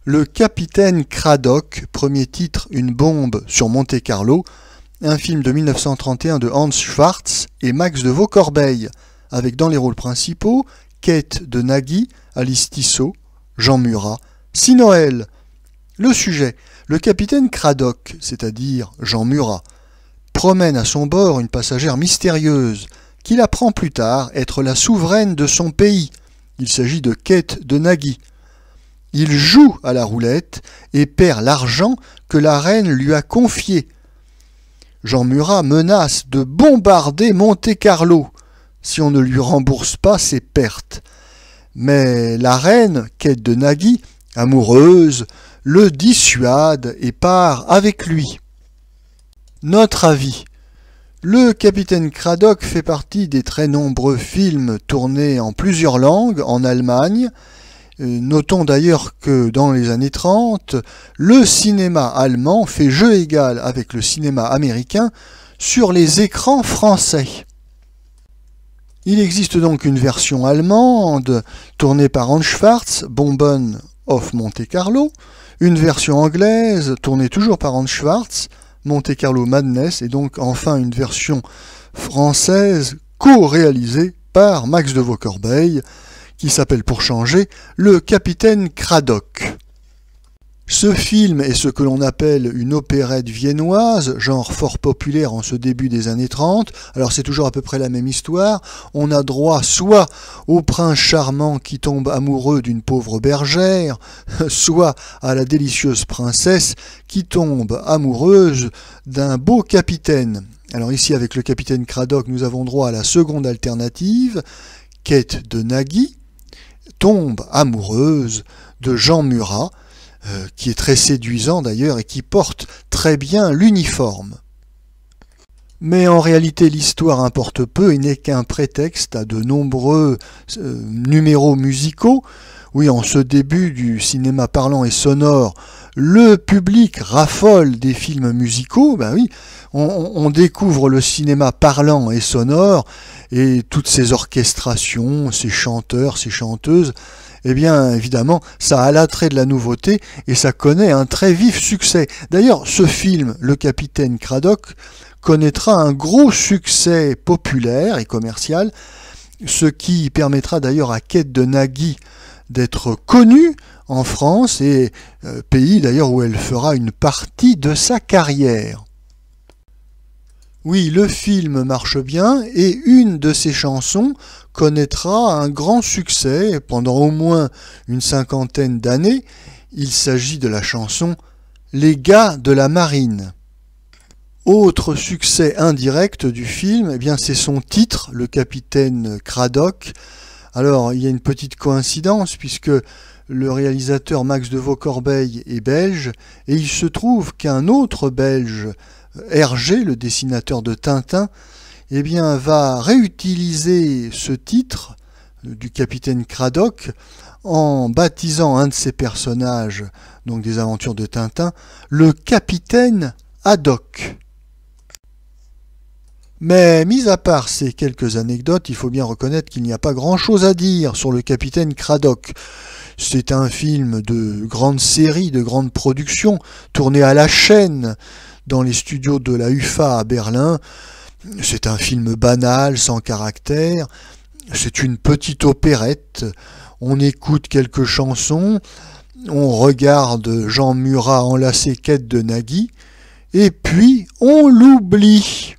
Le capitaine Cradock, premier titre Une bombe sur Monte-Carlo, un film de 1931 de Hans Schwarz et Max de Vaucorbeil, avec dans les rôles principaux Kate de Nagy, Alice Tissot, Jean Murat, Cy Noël. Le sujet, le capitaine Cradock, c'est-à-dire Jean Murat, promène à son bord une passagère mystérieuse, qu'il apprend plus tard être la souveraine de son pays. Il s'agit de Kate de Nagy. Il joue à la roulette et perd l'argent que la reine lui a confié. Jean Murat menace de bombarder Monte-Carlo si on ne lui rembourse pas ses pertes. Mais la reine, Kate de Nagy, amoureuse, le dissuade et part avec lui. Notre avis. Le capitaine Cradock fait partie des très nombreux films tournés en plusieurs langues en Allemagne. Notons d'ailleurs que dans les années 30, le cinéma allemand fait jeu égal avec le cinéma américain sur les écrans français. Il existe donc une version allemande tournée par Hans Schwarz, Bomben auf Monte-Carlo, une version anglaise tournée toujours par Hans Schwarz, Monte-Carlo Madness, et donc enfin une version française co-réalisée par Max de Vaucorbeil, qui s'appelle pour changer Le capitaine Cradock. Ce film est ce que l'on appelle une opérette viennoise, genre fort populaire en ce début des années 30. Alors c'est toujours à peu près la même histoire. On a droit soit au prince charmant qui tombe amoureux d'une pauvre bergère, soit à la délicieuse princesse qui tombe amoureuse d'un beau capitaine. Alors ici avec le capitaine Cradock, nous avons droit à la seconde alternative. Kate de Nagy tombe amoureuse de Jean Murat, qui est très séduisant d'ailleurs et qui porte très bien l'uniforme. Mais en réalité l'histoire importe peu et n'est qu'un prétexte à de nombreux numéros musicaux. Oui, en ce début du cinéma parlant et sonore, le public raffole des films musicaux. Ben oui, on découvre le cinéma parlant et sonore et toutes ces orchestrations, ces chanteurs, ces chanteuses. Eh bien, évidemment, ça a l'attrait de la nouveauté et ça connaît un très vif succès. D'ailleurs, ce film, Le capitaine Cradock, connaîtra un gros succès populaire et commercial, ce qui permettra d'ailleurs à Kate de Nagy d'être connue en France et pays d'ailleurs où elle fera une partie de sa carrière. Oui, le film marche bien et une de ses chansons connaîtra un grand succès pendant au moins une cinquantaine d'années. Il s'agit de la chanson « Les gars de la marine ». Autre succès indirect du film, eh bien c'est son titre, Le capitaine Cradock. Alors, il y a une petite coïncidence puisque le réalisateur Max de Vaucorbeil est belge et il se trouve qu'un autre belge, Hergé, le dessinateur de Tintin, eh bien, va réutiliser ce titre du capitaine Cradock en baptisant un de ses personnages, donc des aventures de Tintin, le capitaine Haddock. Mais mis à part ces quelques anecdotes, il faut bien reconnaître qu'il n'y a pas grand-chose à dire sur le capitaine Cradock. C'est un film de grande série, de grande production, tourné à la chaîne dans les studios de la UFA à Berlin. C'est un film banal, sans caractère. C'est une petite opérette. On écoute quelques chansons, on regarde Jean Murat enlacer Kate de Nagy, et puis on l'oublie.